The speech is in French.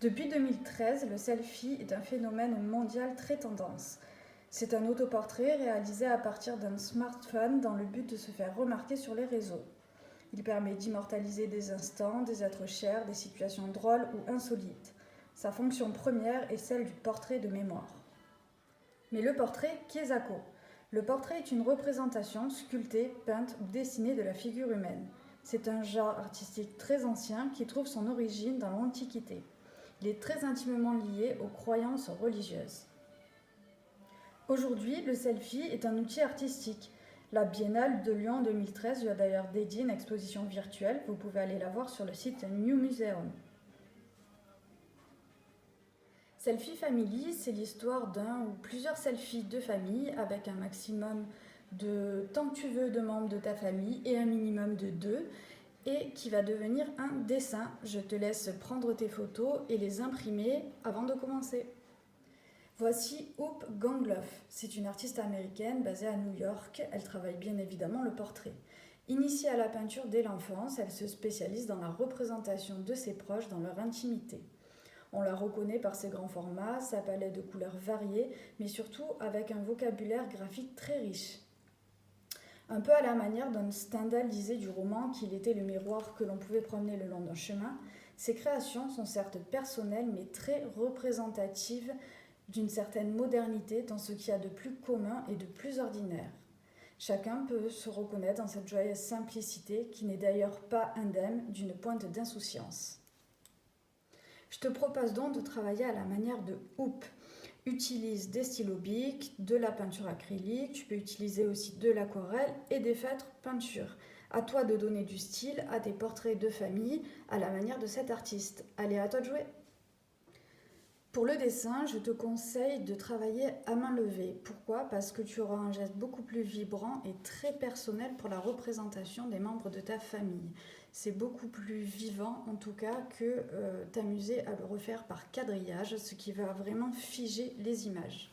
Depuis 2013, le selfie est un phénomène mondial très tendance. C'est un autoportrait réalisé à partir d'un smartphone dans le but de se faire remarquer sur les réseaux. Il permet d'immortaliser des instants, des êtres chers, des situations drôles ou insolites. Sa fonction première est celle du portrait de mémoire. Mais le portrait, qu'est-ce que c'est ? Le portrait est une représentation sculptée, peinte ou dessinée de la figure humaine. C'est un genre artistique très ancien qui trouve son origine dans l'Antiquité. Il est très intimement lié aux croyances religieuses. Aujourd'hui, le selfie est un outil artistique. La Biennale de Lyon 2013 lui a d'ailleurs dédié une exposition virtuelle. Vous pouvez aller la voir sur le site New Museum. Selfie Family, c'est l'histoire d'un ou plusieurs selfies de famille avec un maximum de tant que tu veux de membres de ta famille et un minimum de 2 et qui va devenir un dessin. Je te laisse prendre tes photos et les imprimer avant de commencer. Voici Hope Gangloff. C'est une artiste américaine basée à New York. Elle travaille bien évidemment le portrait. Initiée à la peinture dès l'enfance, elle se spécialise dans la représentation de ses proches dans leur intimité. On la reconnaît par ses grands formats, sa palette de couleurs variées, mais surtout avec un vocabulaire graphique très riche. Un peu à la manière d'un Stendhal disait du roman qu'il était le miroir que l'on pouvait promener le long d'un chemin, ses créations sont certes personnelles mais très représentatives d'une certaine modernité dans ce qu'il y a de plus commun et de plus ordinaire. Chacun peut se reconnaître dans cette joyeuse simplicité qui n'est d'ailleurs pas indemne d'une pointe d'insouciance. Je te propose donc de travailler à la manière de Hope. Utilise des stylos bics, de la peinture acrylique, tu peux utiliser aussi de l'aquarelle et des feutres peinture. À toi de donner du style à tes portraits de famille à la manière de cet artiste. Allez, à toi de jouer! Pour le dessin, je te conseille de travailler à main levée. Pourquoi ? Parce que tu auras un geste beaucoup plus vibrant et très personnel pour la représentation des membres de ta famille. C'est beaucoup plus vivant en tout cas que t'amuser à le refaire par quadrillage, ce qui va vraiment figer les images.